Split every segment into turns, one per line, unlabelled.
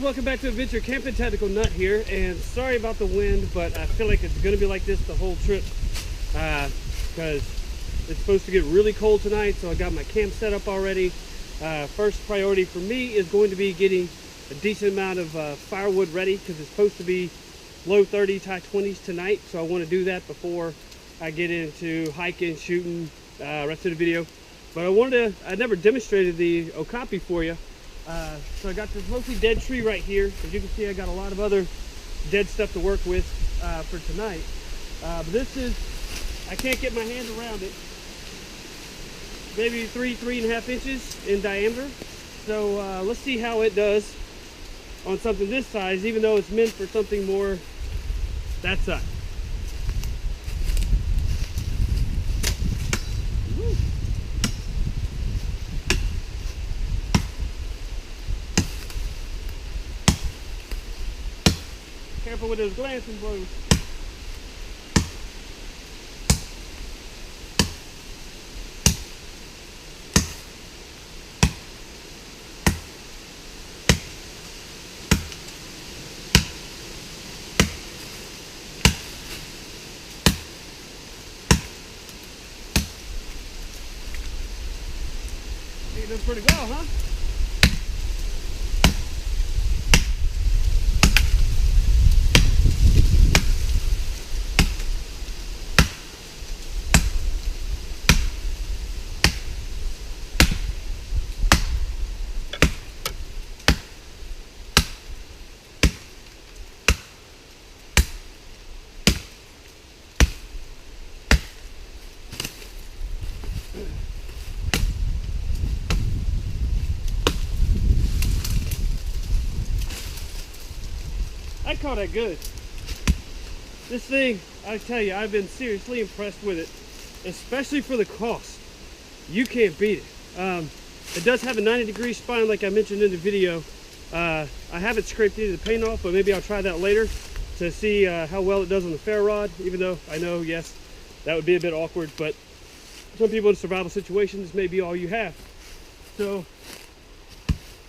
welcome back to Adventure Camping. Tactical Nut here, and sorry about the wind, but I feel like it's going to be like this the whole trip because it's supposed to get really cold tonight. So I got my camp set up already. First priority for me is going to be getting a decent amount of firewood ready because it's supposed to be low 30s, high 20s tonight. So I want to do that before I get into hiking, shooting, rest of the video. But I never demonstrated the okapi for you. So I got this mostly dead tree right here. As you can see, I got a lot of other dead stuff to work with for tonight. But this is, I can't get my hand around it. Maybe 3.5 inches in diameter. So let's see how it does on something this size, even though it's meant for something more that size. Careful with those glancing blows. You did pretty well, huh? I caught that good. This thing, I tell you, I've been seriously impressed with it, especially for the cost. You can't beat it. It does have a 90-degree spine, like I mentioned in the video. I haven't scraped any of the paint off, but maybe I'll try that later to see how well it does on the ferro rod. Even though I know, yes, that would be a bit awkward, but some people in survival situations, this may be all you have. So,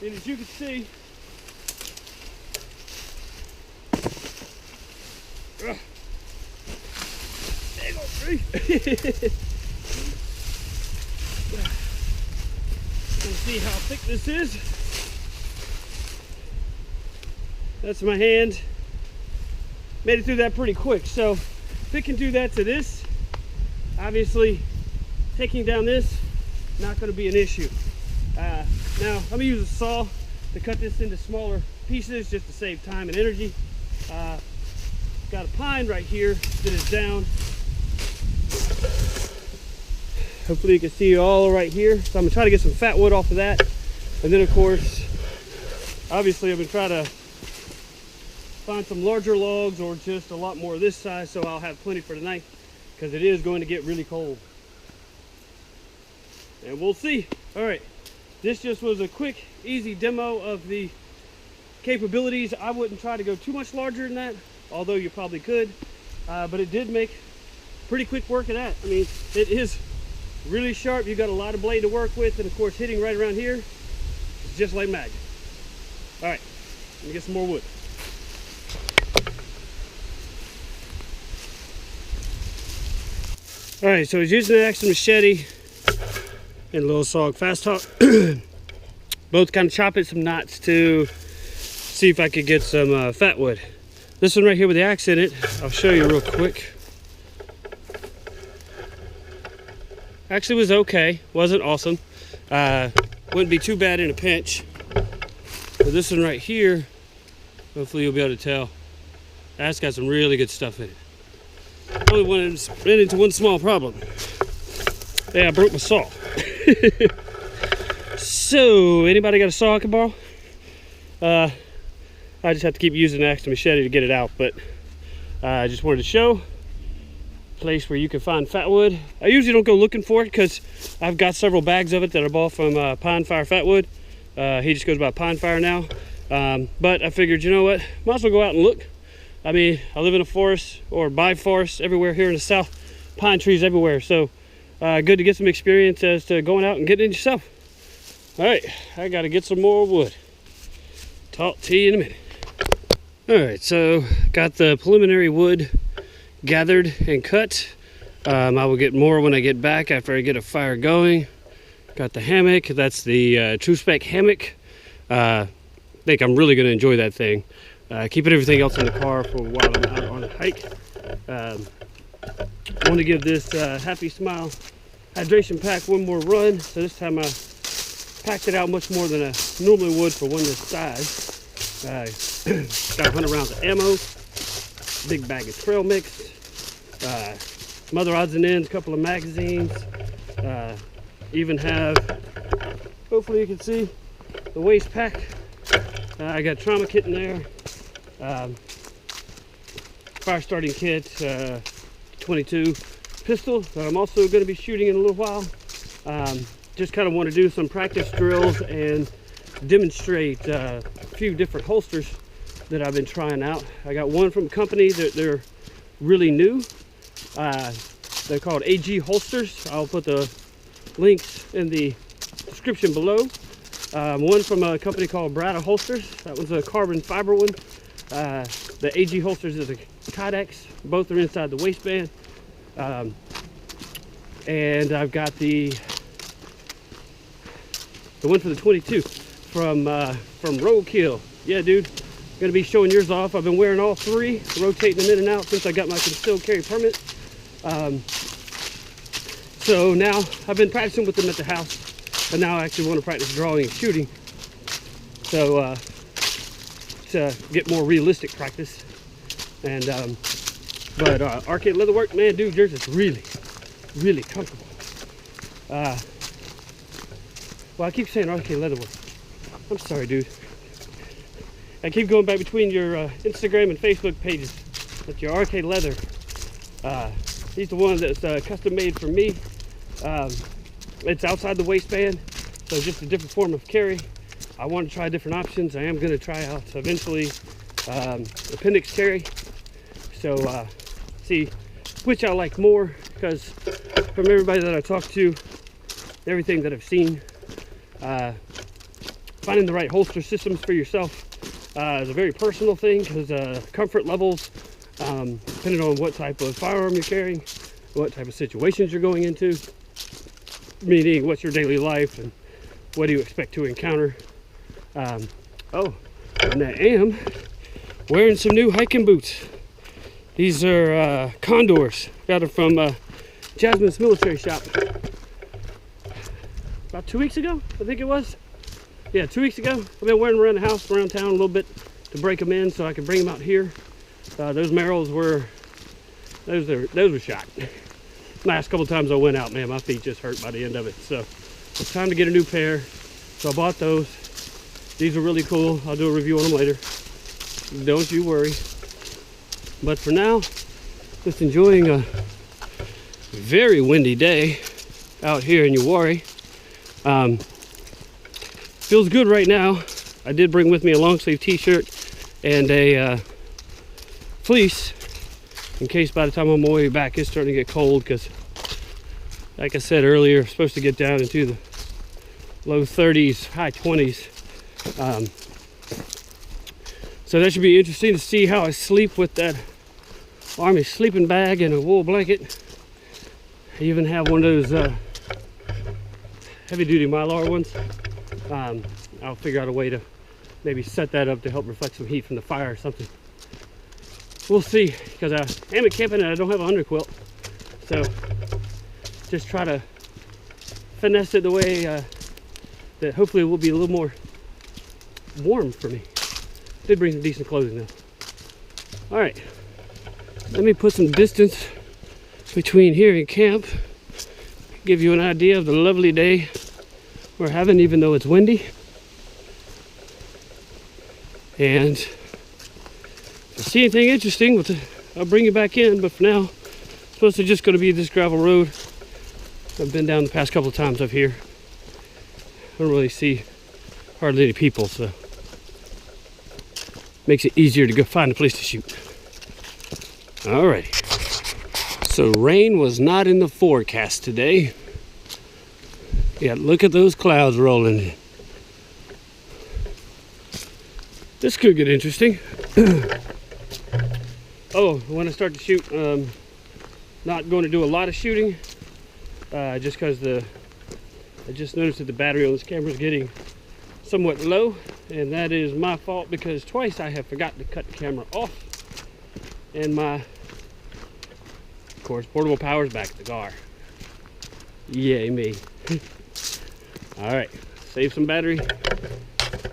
and as you can see, dang old tree. Let's see how thick this is. That's my hand. Made it through that pretty quick. So if it can do that to this, obviously taking down this, not going to be an issue. Now I'm going to use a saw to cut this into smaller pieces just to save time and energy. Got a pine right here that is down. Hopefully you can see all right here. So I'm gonna try to get some fat wood off of that. And then of course, obviously I'm gonna try to find some larger logs or just a lot more of this size so I'll have plenty for tonight because it is going to get really cold. And we'll see. All right, this just was a quick, easy demo of the capabilities. I wouldn't try to go too much larger than that, although you probably could, but it did make pretty quick work of that. I mean, it is really sharp. You got a lot of blade to work with, and of course hitting right around here is just like magic. All right, let me get some more wood. All right, so I was using an axe and machete and a little sawed fast talk. Both kind of chopping some knots to see if I could get some fat wood. This one right here with the axe in it, I'll show you real quick. Actually was okay, wasn't awesome. Wouldn't be too bad in a pinch. But this one right here, hopefully you'll be able to tell, that's got some really good stuff in it. Only ran into one small problem. Yeah, I broke my saw. So, anybody got a saw I can borrow? I just have to keep using an axe and machete to get it out, but I just wanted to show a place where you can find fat wood. I usually don't go looking for it because I've got several bags of it that I bought from Pine Fire Fatwood. He just goes by Pine Fire now. But I figured, you know what, might as well go out and look. I mean, I live in a forest or by forests everywhere here in the south, pine trees everywhere. So good to get some experience as to going out and getting it yourself. All right, I got to get some more wood. Talk to you in a minute. All right, so got the preliminary wood gathered and cut. I will get more when I get back after I get a fire going. Got the hammock. That's the Tru-Spec hammock. I think I'm really going to enjoy that thing. Keeping everything else in the car for a while I'm out on a hike. I want to give this Happy Smile hydration pack one more run. So this time I packed it out much more than I normally would for one this size. Got 100 rounds of ammo, big bag of trail mix, some other odds and ends, a couple of magazines. Even have, hopefully you can see, the waist pack. I got trauma kit in there, fire starting kit, 22 pistol that I'm also going to be shooting in a little while. Just kind of want to do some practice drills and demonstrate a few different holsters that I've been trying out. I got one from a company that they're really new. They're called AG holsters. I'll put the links in the description below. One from a company called Brada holsters. That one's a carbon fiber one. The AG holsters is a Kydex. Both are inside the waistband. And I've got the one for the 22 from Roadkill. Yeah, dude, gonna be showing yours off. I've been wearing all three, rotating them in and out since I got my concealed carry permit. So now I've been practicing with them at the house, but now I actually want to practice drawing and shooting. So to get more realistic practice. And but arcade leatherwork, man, dude, yours is really, really comfortable. Well, I keep saying arcade leatherwork. I'm sorry, dude. I keep going back between your Instagram and Facebook pages. But your arcade leather, he's the one that's custom made for me. It's outside the waistband, so just a different form of carry. I want to try different options. I am going to try out eventually appendix carry. So see which I like more, because from everybody that I talked to, everything that I've seen, finding the right holster systems for yourself is a very personal thing, because comfort levels, depending on what type of firearm you're carrying, what type of situations you're going into, meaning what's your daily life and what do you expect to encounter. Oh, and I am wearing some new hiking boots. These are Condors. Got them from Jasmine's military shop about 2 weeks ago, I think it was. Yeah, 2 weeks ago. I've been wearing them around the house, around town a little bit to break them in so I can bring them out here. Those marrows were, those were shot. Last couple times I went out, man, my feet just hurt by the end of it. So it's time to get a new pair. So I bought those. These are really cool. I'll do a review on them later. Don't you worry. But for now, just enjoying a very windy day out here in Uwharrie. Feels good right now. I did bring with me a long sleeve t-shirt and a fleece in case by the time I'm on my way back it's starting to get cold, because like I said earlier, it's supposed to get down into the low 30s, high 20s. So that should be interesting to see how I sleep with that army sleeping bag and a wool blanket. I even have one of those heavy duty Mylar ones. I'll figure out a way to maybe set that up to help reflect some heat from the fire or something. We'll see, because I am camping and I don't have an underquilt. So just try to finesse it the way that hopefully it will be a little more warm for me. Did bring some decent clothing though. All right, let me put some distance between here and camp. Give you an idea of the lovely day we're having, even though it's windy. And if I see anything interesting, I'll bring you back in. But for now, it's supposed to just going to be this gravel road. I've been down the past couple of times up here. I don't really see hardly any people, so makes it easier to go find a place to shoot. Alrighty. So rain was not in the forecast today. Yeah, look at those clouds rolling. This could get interesting. Oh, when I start to shoot, not going to do a lot of shooting, just because I just noticed that the battery on this camera is getting somewhat low, and that is my fault because twice I have forgotten to cut the camera off, and my, of course, portable power is back in the car. Yay me. All right, save some battery,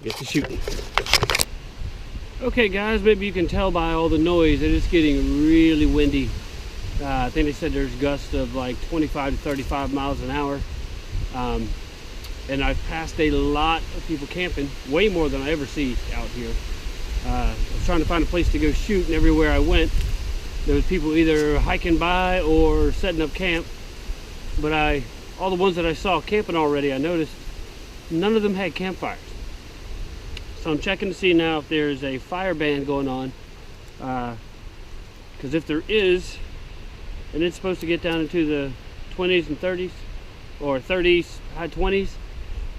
get to shooting. Okay guys, maybe you can tell by all the noise that it's getting really windy. I think they said there's gusts of like 25 to 35 miles an hour. And I've passed a lot of people camping, way more than I ever see out here. I was trying to find a place to go shoot, and everywhere I went, there was people either hiking by or setting up camp. But all the ones that I saw camping already, I noticed none of them had campfires. So I'm checking to see now if there's a fire ban going on, because if there is, and it's supposed to get down into the 20s and 30s, or 30s, high 20s,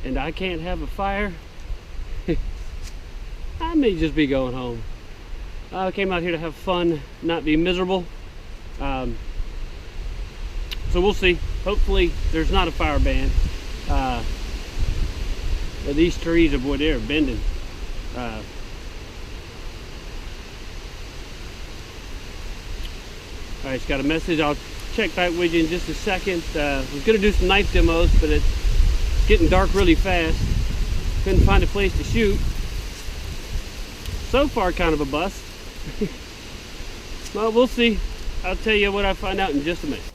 and I can't have a fire, I may just be going home. I came out here to have fun, not be miserable. So we'll see. Hopefully there's not a fire ban. But these trees, are, boy, they're bending. All right, it's got a message. I'll check back with you in just a second. I was gonna do some knife demos, but it's getting dark really fast. Couldn't find a place to shoot. So far, kind of a bust. Well, we'll see. I'll tell you what I find out in just a minute.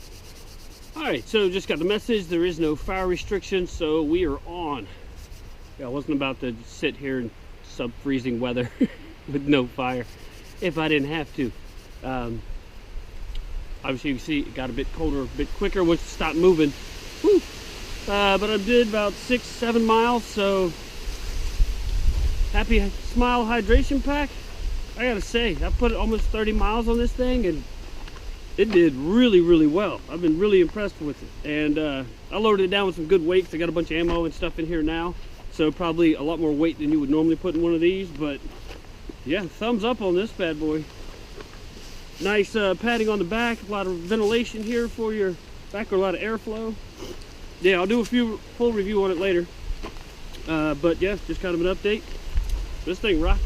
All right, so just got the message. There is no fire restriction, so we are on. Yeah, I wasn't about to sit here in sub-freezing weather with no fire if I didn't have to. Obviously, you can see it got a bit colder, a bit quicker once it stopped moving. Whew. But I did about 6-7 miles, so Happy Smile hydration pack. I gotta say, I put almost 30 miles on this thing, and it did really, really well. I've been really impressed with it, and I loaded it down with some good weights. I got a bunch of ammo and stuff in here now, so probably a lot more weight than you would normally put in one of these. But yeah, thumbs up on this bad boy. Nice padding on the back, a lot of ventilation here for your back, or a lot of airflow. Yeah, I'll do a full review on it later. But yeah, just kind of an update. This thing rocks.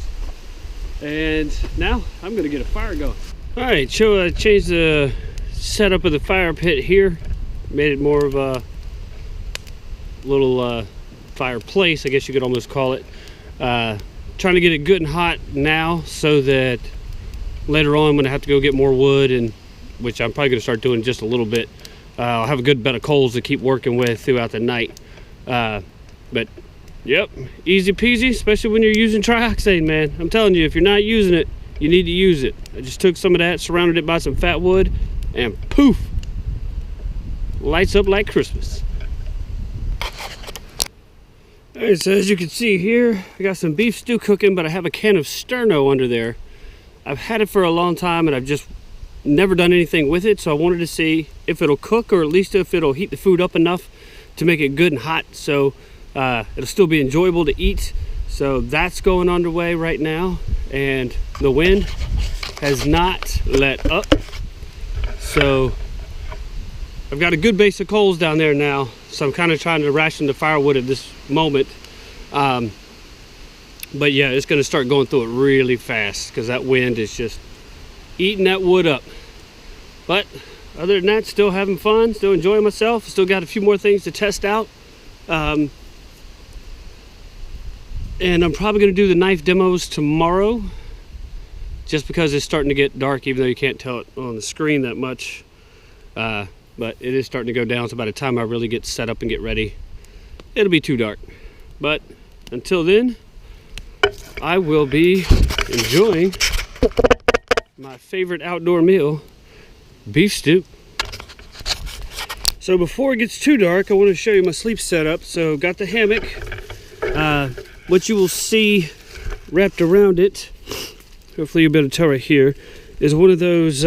And now I'm gonna get a fire going. All right, so I changed the setup of the fire pit here. Made it more of a little fireplace, I guess you could almost call it. Trying to get it good and hot now so that later on when I have to go get more wood, and which I'm probably gonna start doing just a little bit, I'll have a good bed of coals to keep working with throughout the night. But yep, easy peasy, especially when you're using trioxane, man. I'm telling you, if you're not using it, you need to use it. I just took some of that, surrounded it by some fat wood, and poof, lights up like Christmas. All right, so as you can see here, I got some beef stew cooking, but I have a can of Sterno under there. I've had it for a long time, and I've just never done anything with it, so I wanted to see if it'll cook, or at least if it'll heat the food up enough to make it good and hot, so it'll still be enjoyable to eat. So that's going underway right now, and the wind has not let up. So I've got a good base of coals down there now, so I'm kind of trying to ration the firewood at this moment. But yeah, it's going to start going through it really fast because that wind is just eating that wood up. But other than that, still having fun, still enjoying myself. Still got a few more things to test out. And I'm probably going to do the knife demos tomorrow, just because it's starting to get dark, even though you can't tell it on the screen that much. But it is starting to go down, so by the time I really get set up and get ready, it'll be too dark. But until then, I will be enjoying my favorite outdoor meal, beef stew. So before it gets too dark, I want to show you my sleep setup. So got the hammock. What you will see wrapped around it, hopefully you'll be able to tell right here, is one of those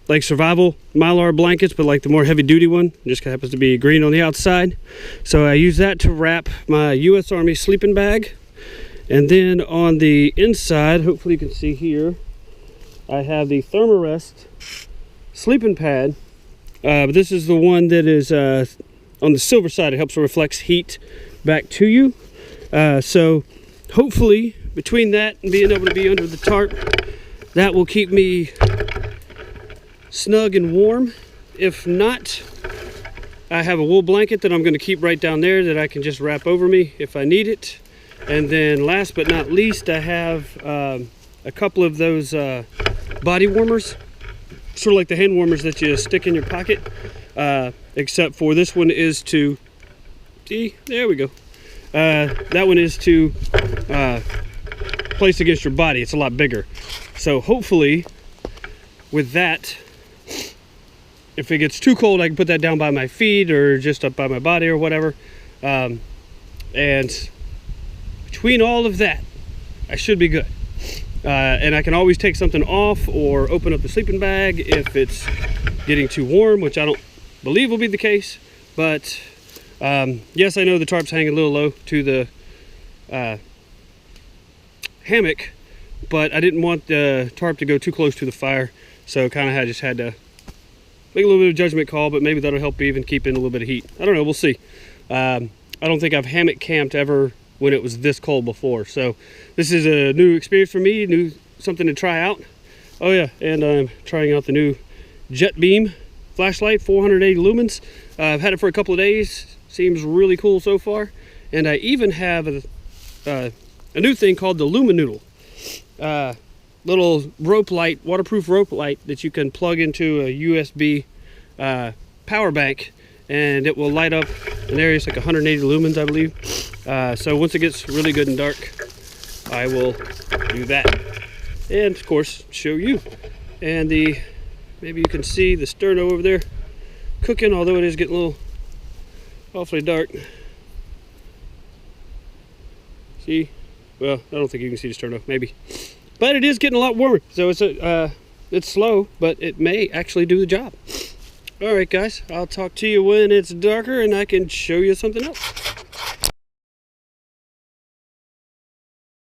like survival Mylar blankets, but like the more heavy duty one. It just happens to be green on the outside. So I use that to wrap my US Army sleeping bag. And then on the inside, hopefully you can see here, I have the Thermarest sleeping pad. But this is the one that is on the silver side. It helps reflects heat back to you. So hopefully between that and being able to be under the tarp, that will keep me snug and warm. If not, I have a wool blanket that I'm going to keep right down there that I can just wrap over me if I need it. And then last but not least, I have a couple of those body warmers, sort of like the hand warmers that you stick in your pocket, except for this one is to, see, there we go. That one is to place against your body. It's a lot bigger. So hopefully with that, if it gets too cold, I can put that down by my feet or just up by my body or whatever. And between all of that, I should be good. And I can always take something off or open up the sleeping bag if it's getting too warm, which I don't believe will be the case. But yes, I know the tarp's hanging a little low to the hammock, but I didn't want the tarp to go too close to the fire. So kind of just had to make a little bit of judgment call, but maybe that'll help even keep in a little bit of heat. I don't know, we'll see. I don't think I've hammock camped ever when it was this cold before. So this is a new experience for me, something to try out. Oh yeah, and I'm trying out the new Jet Beam flashlight, 480 lumens. I've had it for a couple of days. Seems really cool so far. And I even have a new thing called the Luminoodle. Little rope light, waterproof rope light that you can plug into a USB power bank, and it will light up an area. It's like 180 lumens, I believe. So once it gets really good and dark, I will do that, and of course show you. And maybe you can see the sterno over there cooking, although it is getting a little awfully dark. See? Well, I don't think you can see the sterno, maybe. But it is getting a lot warmer, so it's slow, but it may actually do the job. All right, guys, I'll talk to you when it's darker and I can show you something else.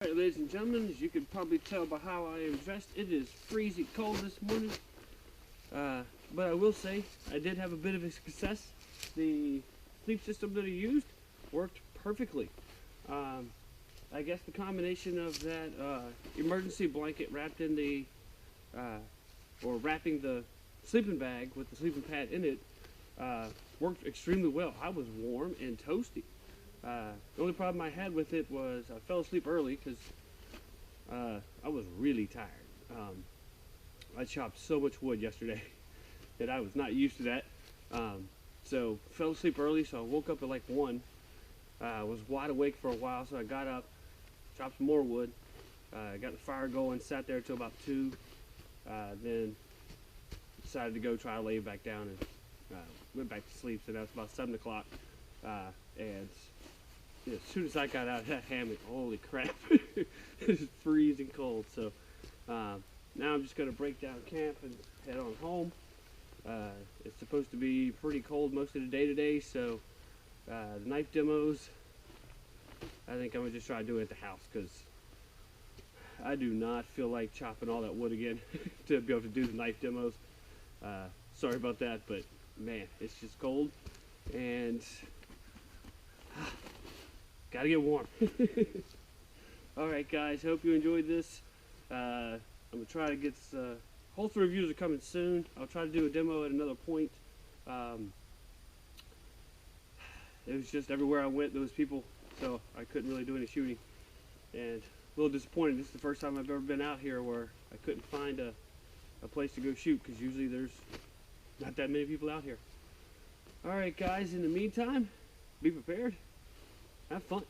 All right, ladies and gentlemen, as you can probably tell by how I am dressed, it is freezing cold this morning. But I will say, I did have a bit of a success. The sleep system that I used worked perfectly. I guess the combination of that emergency blanket wrapped in the, or wrapping the sleeping bag with the sleeping pad in it, worked extremely well. I was warm and toasty. The only problem I had with it was I fell asleep early because I was really tired. I chopped so much wood yesterday that I was not used to that. So fell asleep early, so I woke up at like 1. Was wide awake for a while, so I got up, chopped some more wood, got the fire going, sat there until about 2, then decided to go try to lay back down and went back to sleep. So that's about 7 o'clock, and as soon as I got out of that hammock, holy crap, it's freezing cold. So now I'm just going to break down camp and head on home. It's supposed to be pretty cold most of the day today, so the knife demos, I think I'm going to just try to do it at the house, because I do not feel like chopping all that wood again to be able to do the knife demos. Sorry about that, but man, it's just cold, and gotta get warm. Alright guys, hope you enjoyed this. I'm going to try to get, holster reviews are coming soon. I'll try to do a demo at another point. It was just everywhere I went, there was people, so I couldn't really do any shooting. And a little disappointed. This is the first time I've ever been out here where I couldn't find a place to go shoot, because usually there's not that many people out here. Alright guys, in the meantime, be prepared. Have fun.